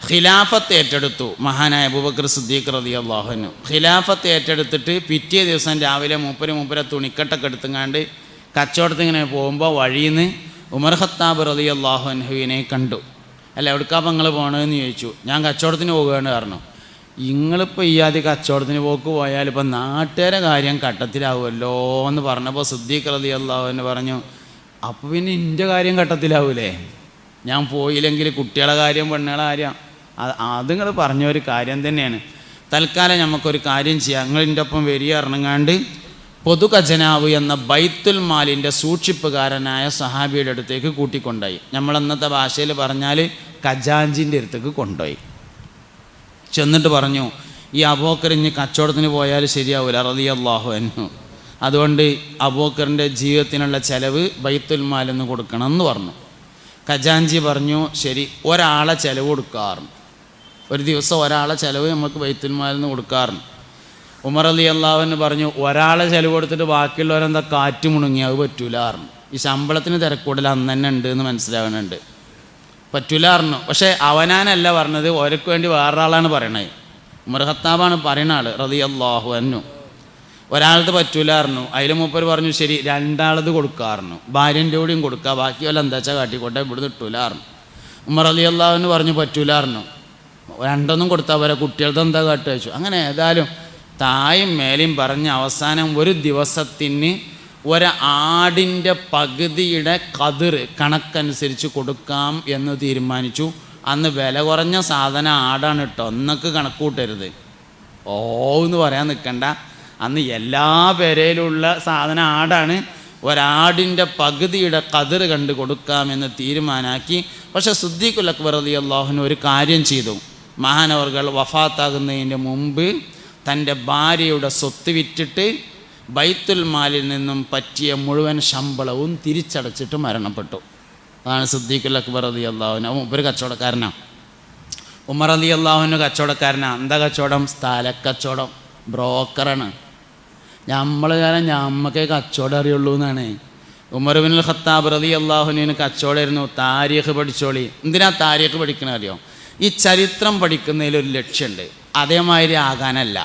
ഖിലാഫത്ത് ഏറ്റെടുത്തു. മഹാനായ അബൂബക്കർ സിദ്ദീഖ് റളിയല്ലാഹു അൻഹു ഖിലാഫത്ത് ഏറ്റെടുത്തിട്ട് പിറ്റേ ദിവസം രാവിലെ മൂപ്പരെ തുണിക്കട്ടൊക്കെ എടുത്തുങ്ങാണ്ട് കച്ചവടത്തിന് ഇങ്ങനെ പോകുമ്പോൾ വഴിയിൽ നിന്ന് ഉമർ ഖത്താബ് റളിയല്ലാഹു അൻഹുവിനെ കണ്ടു. അല്ല, എവിടേക്കാപ്പം നിങ്ങൾ പോകണമെന്ന് ചോദിച്ചു. ഞാൻ കച്ചവടത്തിന് പോകുകയാണ് പറഞ്ഞു. നിങ്ങളിപ്പോൾ ഈ ആദ്യം കച്ചവടത്തിന് പോയാൽ ഇപ്പം നാട്ടുകാരെ കാര്യം കട്ടത്തിലാവുമല്ലോ എന്ന് പറഞ്ഞപ്പോൾ സിദ്ദീഖ് റളിയല്ലാഹു അൻഹു പറഞ്ഞു, അപ്പോൾ പിന്നെ എൻ്റെ കാര്യം കട്ടത്തിലാവൂലേ? ഞാൻ പോയില്ലെങ്കിൽ കുട്ടികളെ കാര്യം പെണ്ണുങ്ങളെ കാര്യം അത് നിങ്ങൾ പറഞ്ഞൊരു കാര്യം തന്നെയാണ്. തൽക്കാലം നമുക്കൊരു കാര്യം ചെയ്യാം, നിങ്ങളിൻ്റെ ഒപ്പം വരിക ഇറങ്ങാണ്ട് പൊതു ഖജനാവ് എന്ന ബൈത്തുൽ മാലിൻ്റെ സൂക്ഷിപ്പുകാരനായ സഹാബിയുടെ അടുത്തേക്ക് കൂട്ടിക്കൊണ്ടുപോയി. നമ്മളന്നത്തെ ഭാഷയിൽ പറഞ്ഞാൽ ഖജാഞ്ചിൻ്റെ അടുത്തേക്ക് കൊണ്ടുപോയി. ചെന്നിട്ട് പറഞ്ഞു, ഈ അബൂബക്കർ ഇനി കച്ചവടത്തിന് പോയാൽ ശരിയാവില്ല റളിയല്ലാഹു അൻഹു, അതുകൊണ്ട് അബൂബക്കറിൻ്റെ ജീവിതത്തിനുള്ള ചിലവ് ബൈത്തുൽ മാലിന്ന് കൊടുക്കണം എന്ന് പറഞ്ഞു. ഖജാഞ്ചി പറഞ്ഞു, ശരി, ഒരാളെ ചിലവ് കൊടുക്കാറുണ്ട്, ഒരു ദിവസം ഒരാളെ ചിലവ് നമുക്ക് ബൈത്തുൽ മാലിന്ന് കൊടുക്കാറുണ്ട്. ഉമർ റളിയല്ലാഹു അൻഹു പറഞ്ഞു, ഒരാളെ ചിലവ് കൊടുത്തിട്ട് ബാക്കിയുള്ളവരെന്താ കാറ്റ് മുണുങ്ങി, അത് പറ്റൂലാറുണ്ട്. ഈ ശമ്പളത്തിന് തിരക്കൂടൽ അന്ന് തന്നെ ഉണ്ട് എന്ന് മനസ്സിലാവുന്നുണ്ട്, പറ്റൂലാറുന്നു. പക്ഷേ അവനാനല്ല പറഞ്ഞത്, ഓരക്ക് വേണ്ടി വേറൊരാളാണ് പറയണത്. ഉമർ ഖത്താബാണ് പറയുന്ന ആൾ റളിയല്ലാഹു അൻഹു. ഒരാളത് പറ്റൂലായിരുന്നു. അതിൽ മൂപ്പർ പറഞ്ഞു, ശരി, രണ്ടാളത് കൊടുക്കാറുന്നു, ഭാര്യൻ്റെ കൂടിയും കൊടുക്കുക, ബാക്കി വല്ല എന്താ വെച്ചാൽ കാട്ടിക്കോട്ടെ, ഇവിടെ ഇട്ടൂലായിരുന്നു. ഉമർ റളിയല്ലാഹു അൻഹു പറഞ്ഞു, പറ്റൂലായിരുന്നു, രണ്ടൊന്നും കൊടുത്താൽ പോരാ, കുട്ടികൾക്ക് എന്താ കാട്ടി വെച്ചു. അങ്ങനെ ഏതായാലും തായും മേലെയും പറഞ്ഞ് അവസാനം ഒരു ദിവസത്തിന് ഒരാടിൻ്റെ പകുതിയുടെ കതിർ കണക്കനുസരിച്ച് കൊടുക്കാം എന്ന് തീരുമാനിച്ചു. അന്ന് വില കുറഞ്ഞ സാധനം ആടാണ് കേട്ടോ, ഒന്നൊക്കെ കണക്ക് കൂട്ടരുത്, ഓ എന്ന് പറയാൻ നിൽക്കണ്ട. അന്ന് എല്ലാ പെരയിലുള്ള സാധനം ആടാണ്. ഒരാടിൻ്റെ പകുതിയുടെ കതിർ കണ്ട് കൊടുക്കാമെന്ന് തീരുമാനാക്കി. പക്ഷേ സിദ്ദീഖുൽ അക്ബർ റളിയല്ലാഹു അൻഹു ഒരു കാര്യം ചെയ്തു. മഹാനവർകൾ വഫാത്താകുന്നതിൻ്റെ മുമ്പ് തൻ്റെ ഭാര്യയുടെ സ്വത്ത് വിറ്റിട്ട് ബൈത്തുൽ മാലിൽ നിന്നും പറ്റിയ മുഴുവൻ ശമ്പളവും തിരിച്ചടച്ചിട്ട് മരണപ്പെട്ടു. അതാണ് സിദ്ദീഖുൽ അക്ബർ റളിയല്ലാഹു അൻഹു. ഒരു കച്ചവടക്കാരനാണ്. ഉമർ റളിയല്ലാഹു അൻഹു കച്ചവടക്കാരനാണ്. എന്താ കച്ചവടം? സ്ഥലക്കച്ചവടം, ബ്രോക്കറാണ്. ഞമ്മക്കേ കച്ചവടം അറിയുള്ളൂ എന്നാണ്. ഉമർ ഇബ്നുൽ ഖത്താബ് റളിയല്ലാഹു അൻഹുവിന് കച്ചവടമായിരുന്നു. താരീഖ് പഠിച്ചോളി. എന്തിനാ താരീഖ് പഠിക്കണത് അറിയോ? ഈ ചരിത്രം പഠിക്കുന്നതിലൊരു ലക്ഷ്യമുണ്ട്, അതേമാതിരി ആകാനല്ല.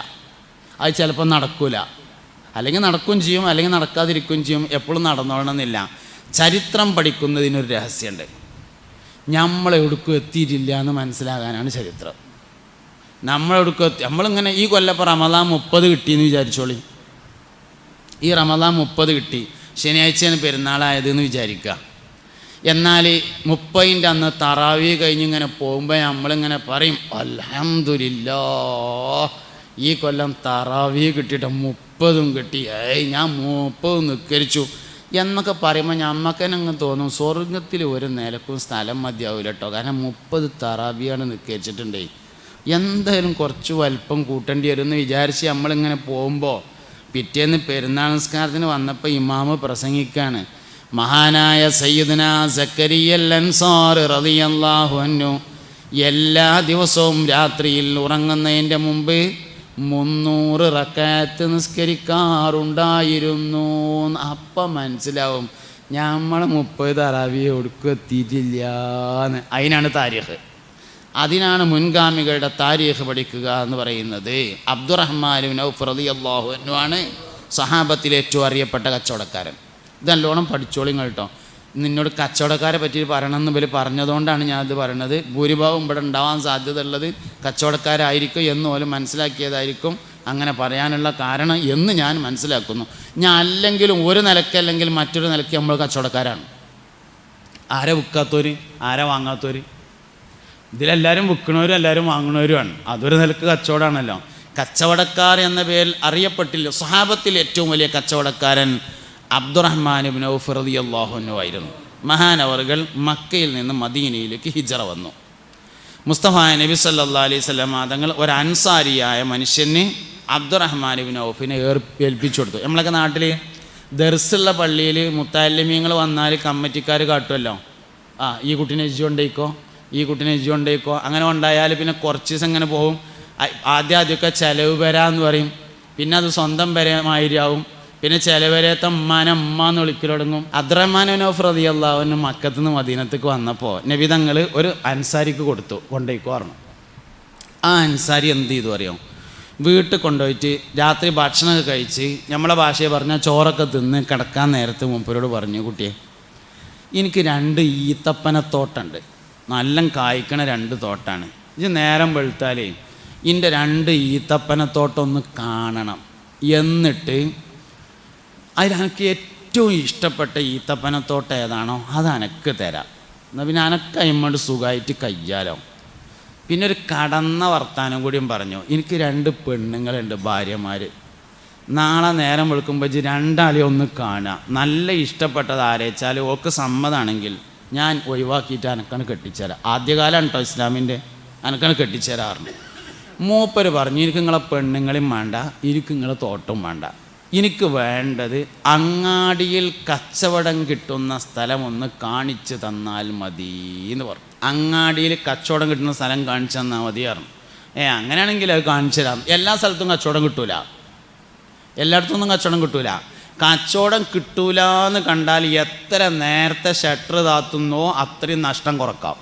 അത് ചിലപ്പോൾ നടക്കില്ല, അല്ലെങ്കിൽ നടക്കുകയും ചെയ്യും, അല്ലെങ്കിൽ നടക്കാതിരിക്കുകയും ചെയ്യും, എപ്പോഴും നടന്നോളണമെന്നില്ല. ചരിത്രം പഠിക്കുന്നതിനൊരു രഹസ്യമുണ്ട്. നമ്മളെവിടേക്കും എത്തിയിട്ടില്ല എന്ന് മനസ്സിലാകാനാണ് ചരിത്രം. നമ്മളിങ്ങനെ ഈ കൊല്ലപ്പോൾ റമദാൻ 30 കിട്ടിയെന്ന് വിചാരിച്ചോളി. ഈ റമദാൻ 30 കിട്ടി, ശനിയാഴ്ചയാണ് പെരുന്നാളായതെന്ന് വിചാരിക്കുക. എന്നാൽ 30ൻ്റെ അന്ന് തറാവീഹ് കഴിഞ്ഞിങ്ങനെ പോകുമ്പോൾ നമ്മളിങ്ങനെ പറയും, അൽഹംദുലില്ലാഹ് ഈ കൊല്ലം തറാവീഹ് കിട്ടിയിട്ട് 30ഉം കിട്ടി, ഞാൻ 30 നിസ്കരിച്ചു എന്നൊക്കെ പറയുമ്പോൾ നമ്മക്കനങ്ങ് തോന്നും സ്വർഗത്തിൽ ഒരു നിലക്കും സ്ഥലം മതിയാവില്ല കേട്ടോ. കാരണം 30 തറാവീഹാണ് നിസ്കരിച്ചിട്ടുണ്ടേ, എന്തായാലും കുറച്ച് വലിപ്പം കൂട്ടേണ്ടി വരും എന്ന് വിചാരിച്ച് നമ്മളിങ്ങനെ പോകുമ്പോൾ പിറ്റേന്ന് പെരുന്നാൾ നിസ്കാരത്തിന് വന്നപ്പോൾ ഇമാമ് പ്രസംഗിക്കാണ്. മഹാനായ സയ്യിദുനാ സക്കരിയൽ അൻസാറി റളിയല്ലാഹു അൻഹു എല്ലാ ദിവസവും രാത്രിയിൽ ഉറങ്ങുന്നതിൻ്റെ മുമ്പ് 300 റക്അത്ത് നിസ്കരിക്കാറുണ്ടായിരുന്നു. അപ്പം മനസ്സിലാവും നമ്മൾ 30 തറാവീഹ് ഒടുക്കും എത്തിയിട്ടില്ലാന്ന്. അതിനാണ് താരീഖ്, അതിനാണ് മുൻഗാമികളുടെ താരീഖ് പഠിക്കുക എന്ന് പറയുന്നത്. അബ്ദുറഹ്മാൻ ഇബ്നു ഔഫ് റളിയല്ലാഹു അൻഹു ആണ് സഹാബത്തിലെ ഏറ്റവും അറിയപ്പെട്ട കച്ചവടക്കാരൻ. ഇതല്ലോണം പഠിച്ചോളിങ്ങൾ കേട്ടോ. നിന്നോട് കച്ചവടക്കാരെ പറ്റി പറയണമെന്ന് ഇവർ പറഞ്ഞതുകൊണ്ടാണ് ഞാനത് പറയണത്. ഭൂരിഭാഗം ഇവിടെ ഉണ്ടാവാൻ സാധ്യത ഉള്ളത് കച്ചവടക്കാരായിരിക്കും എന്ന് പോലും മനസ്സിലാക്കിയതായിരിക്കും അങ്ങനെ പറയാനുള്ള കാരണം എന്ന് ഞാൻ മനസ്സിലാക്കുന്നു. ഞാൻ അല്ലെങ്കിലും ഒരു നിലക്കല്ലെങ്കിൽ മറ്റൊരു നിലയ്ക്ക് നമ്മൾ കച്ചവടക്കാരാണ്. ആരെ വിൽക്കാത്തവർ, ആരെ വാങ്ങാത്തവർ, ഇതിലെല്ലാവരും വിൽക്കണവരും എല്ലാവരും വാങ്ങണവരുമാണ്. അതൊരു നിലക്ക് കച്ചവടമാണല്ലോ. കച്ചവടക്കാർ എന്ന പേരിൽ അറിയപ്പെട്ടില്ല. സ്വഹാബത്തിൽ ഏറ്റവും വലിയ കച്ചവടക്കാരൻ അബ്ദുറഹ്മാൻ ഇബ്നു ഔഫ് റളിയല്ലാഹു അൻഹു ആയിരുന്നു. മഹാനവറുകൾ മക്കയിൽ നിന്ന് മദീനയിലേക്ക് ഹിജറ വന്നു. മുസ്തഫ നബി സല്ലല്ലാഹു അലൈഹി വസല്ലം തങ്ങൾ ഒരു അൻസാരിയായ മനുഷ്യന് അബ്ദുറഹ്മാൻ ഇബ്നു ഔഫിനെ ഏൽപ്പിച്ചു കൊടുത്തു. നമ്മളൊക്കെ നാട്ടിൽ ദർസുള്ള പള്ളിയിൽ മുത്തഅല്ലിമീങ്ങൾ വന്നാൽ കമ്മിറ്റിക്കാർ കാട്ടുമല്ലോ, ഈ കുട്ടീനെ ഇജ്ജുകൊണ്ടേക്കോ, ഈ കുട്ടീനെ ഇജ്ജുകൊണ്ടേക്കോ. അങ്ങനെ ഉണ്ടായാൽ പിന്നെ കുറച്ച് ദിവസം ഇങ്ങനെ പോകും. ആദ്യമൊക്കെ ചിലവ് വരാമെന്ന് പറയും, പിന്നെ അത് സ്വന്തം വരമായിരിക്കും, പിന്നെ ചിലവരേത്ത ഉമ്മാനെ ഉമ്മ എന്ന് വിളിക്കൽ തുടങ്ങും. അബ്ദുറഹ്മാൻ ഇബ്നു ഔഫ് റളിയല്ലാഹു അൻഹു മക്കത്ത് നിന്ന് മദീനത്തേക്ക് വന്നപ്പോൾ നബി തങ്ങൾ ഒരു അൻസാരിക്ക് കൊടുത്തു, കൊണ്ടേക്കോ പറഞ്ഞു. ആ അൻസാരി എന്ത് ചെയ്തു അറിയോ, വീട്ടിൽ കൊണ്ടുപോയിട്ട് രാത്രി ഭക്ഷണമൊക്കെ കഴിച്ച് നമ്മളെ ഭാഷയെ പറഞ്ഞാൽ ചോറൊക്കെ തിന്ന് കിടക്കാൻ നേരത്ത് മൂപ്പരോട് പറഞ്ഞു, കുട്ടിയെ എനിക്ക് 2 ഈത്തപ്പനത്തോട്ടമുണ്ട്, നല്ല കായ്ക്കണ 2 തോട്ടാണ്. ഇത് നേരം വെളുത്താലേ ഇതിൻ്റെ 2 ഈത്തപ്പനത്തോട്ടം ഒന്ന് കാണണം, എന്നിട്ട് അതിലെനിക്ക് ഏറ്റവും ഇഷ്ടപ്പെട്ട ഈത്തപ്പനത്തോട്ടം ഏതാണോ അത് അനക്ക് തരാം, എന്നാൽ പിന്നെ അനക്ക് അയിമോട് സുഖമായിട്ട് കയ്യാലോ. പിന്നെ ഒരു കടന്ന വർത്താനം കൂടിയും പറഞ്ഞു, എനിക്ക് 2 പെണ്ണുങ്ങളുണ്ട്, ഭാര്യമാർ. നാളെ നേരം വെളുക്കുമ്പോൾ 2 ആളെ ഒന്ന് കാണുക, നല്ല ഇഷ്ടപ്പെട്ടത് ആരേച്ചാൽ ഓക്ക് സമ്മതമാണെങ്കിൽ ഞാൻ ഒഴിവാക്കിയിട്ട് അനക്കാണ് കെട്ടിച്ചേരാം. ആദ്യകാലമാണ് കേട്ടോ ഇസ്ലാമിൻ്റെ, അനക്കാണ് കെട്ടിച്ചേരാറുണ്ട്. മൂപ്പര് പറഞ്ഞു, എനിക്ക് നിങ്ങളെ പെണ്ണുങ്ങളെയും വേണ്ട, എനിക്ക് നിങ്ങളെ തോട്ടം വേണ്ട, എനിക്ക് വേണ്ടത് അങ്ങാടിയിൽ കച്ചവടം കിട്ടുന്ന സ്ഥലം ഒന്ന് കാണിച്ചു തന്നാൽ മതി എന്ന് പറഞ്ഞു. അങ്ങാടിയിൽ കച്ചവടം കിട്ടുന്ന സ്ഥലം കാണിച്ചു തന്നാൽ മതിയായിരുന്നു. അങ്ങനെയാണെങ്കിൽ അത് കാണിച്ചു തരാം. എല്ലാ സ്ഥലത്തും കച്ചവടം കിട്ടൂല, എല്ലായിടത്തൊന്നും കച്ചവടം കിട്ടൂല. കച്ചവടം കിട്ടൂല എന്ന് കണ്ടാൽ എത്ര നേരത്തെ ഷട്ടർ താത്തുന്നോ അത്രയും നഷ്ടം കുറക്കാം.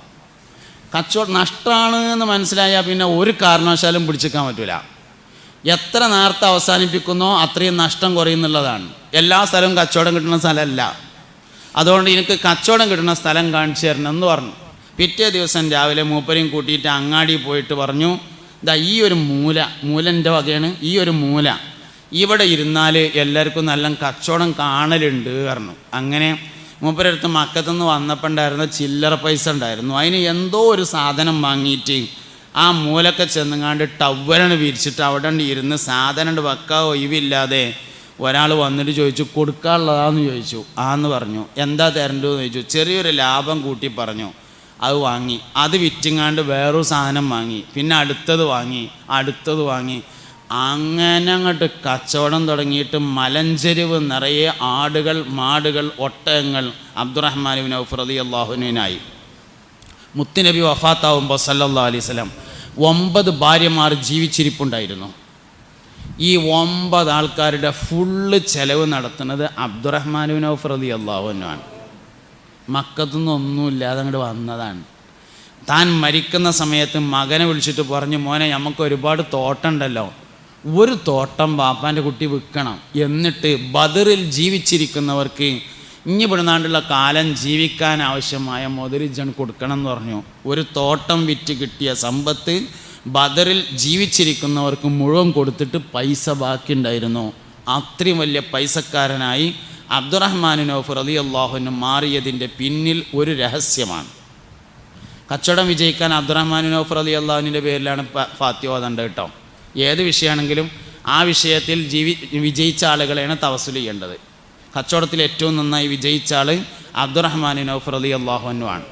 കച്ചവടം നഷ്ടമാണ് എന്ന് മനസ്സിലായാൽ പിന്നെ ഒരു കാരണവശാലും പിടിച്ചിക്കാൻ പറ്റൂല. എത്ര നേരത്തെ അവസാനിപ്പിക്കുന്നോ അത്രയും നഷ്ടം കുറയുന്നുള്ളതാണ്. എല്ലാ സ്ഥലവും കച്ചവടം കിട്ടുന്ന സ്ഥലമല്ല. അതുകൊണ്ട് എനിക്ക് കച്ചവടം കിട്ടുന്ന സ്ഥലം കാണിച്ചു തരണം എന്ന് പറഞ്ഞു. പിറ്റേ ദിവസം രാവിലെ മൂപ്പരെയും കൂട്ടിയിട്ട് അങ്ങാടി പോയിട്ട് പറഞ്ഞു, ഇതാ ഈ ഒരു മൂലൻ്റെ വകയാണ്, ഈ ഒരു മൂല ഇവിടെ ഇരുന്നാൽ എല്ലാവർക്കും നല്ല കച്ചവടം കാണലുണ്ട് പറഞ്ഞു. അങ്ങനെ മൂപ്പരടുത്ത് മക്കത്തുനിന്ന് വന്നപ്പോൾ ഉണ്ടായിരുന്ന ചില്ലറ പൈസ ഉണ്ടായിരുന്നു, അതിന് എന്തോ ഒരു സാധനം വാങ്ങിയിട്ട് ആ മൂലൊക്കെ ചെന്നുങ്ങാണ്ട് ടവ്വലാണ് വിരിച്ചിട്ട് അവിടെ ഇരുന്ന് സാധനം വെക്കാൻ ഒഴിവില്ലാതെ ഒരാൾ വന്നിട്ട് ചോദിച്ചു, കൊടുക്കാനുള്ളതാന്ന് ചോദിച്ചു. ആന്ന് പറഞ്ഞു. എന്താ തരേണ്ടതെന്ന് ചോദിച്ചു. ചെറിയൊരു ലാഭം കൂട്ടി പറഞ്ഞു. അത് വാങ്ങി. അത് വിറ്റിങ്ങാണ്ട് വേറൊരു സാധനം വാങ്ങി. പിന്നെ അടുത്തത് വാങ്ങി. അങ്ങനെ അങ്ങോട്ട് കച്ചവടം തുടങ്ങിയിട്ട് മലഞ്ചെരിവ് നിറയെ ആടുകൾ, മാടുകൾ, ഒട്ടകങ്ങൾ അബ്ദുറഹ്മാൻ ഇബ്നു ഔഫ് റളിയല്ലാഹു അൻഹുവിനായി. മുത്തുനബി വഫാത്താവുമ്പോൾ സല്ലല്ലാഹു അലൈഹി വസല്ലം 9 ഭാര്യമാർ ജീവിച്ചിരിപ്പുണ്ടായിരുന്നു. ഈ 9 ആൾക്കാരുടെ ഫുള്ള് ചെലവ് നടത്തുന്നത് അബ്ദുറഹ്മാൻ ഇബ്നു ഔഫ് റളിയല്ലാഹു അൻഹു ആണ്. മക്കത്തുനിന്ന് ഒന്നുമില്ലാതെ അങ്ങോട്ട് വന്നതാണ്. താൻ മരിക്കുന്ന സമയത്ത് മകനെ വിളിച്ചിട്ട് പറഞ്ഞു, മോനെ നമുക്ക് ഒരുപാട് തോട്ടമുണ്ടല്ലോ, ഒരു തോട്ടം ബാപ്പാൻ്റെ കുട്ടി വിൽക്കണം, എന്നിട്ട് ബദറിൽ ജീവിച്ചിരിക്കുന്നവർക്ക് ഇനി പെടുന്നാണ്ടുള്ള കാലം ജീവിക്കാൻ ആവശ്യമായ മുതലിജൻ കൊടുക്കണം എന്ന് പറഞ്ഞു. ഒരു തോട്ടം വിറ്റ് കിട്ടിയ സമ്പത്ത് ബദറിൽ ജീവിച്ചിരിക്കുന്നവർക്ക് മുഴുവൻ കൊടുത്തിട്ട് പൈസ ബാക്കിയുണ്ടായിരുന്നു. അത്രയും വലിയ പൈസക്കാരനായി അബ്ദുറഹ്മാൻ ഇബ്നു ഔഫ് റളിയല്ലാഹു അൻഹു മാറിയതിൻ്റെ പിന്നിൽ ഒരു രഹസ്യമാണ്. കച്ചവടം വിജയിക്കാൻ അബ്ദുറഹ്മാൻ ഇബ്നു ഔഫ് റളിയല്ലാഹു അൻഹുവിൻ്റെ പേരിലാണ് ഫാത്തിഹ ഓതേണ്ടത് കേട്ടോ. ഏത് വിഷയമാണെങ്കിലും ആ വിഷയത്തിൽ വിജയിച്ച ആളുകളെയാണ് തവസ്സുൽ ചെയ്യേണ്ടത്. കച്ചവടത്തിൽ ഏറ്റവും നന്നായി വിജയിച്ച ആൾ അബ്ദുറഹ്മാൻ ഇബ്നു ഔഫ് റളിയല്ലാഹു അൻഹു ആണ്.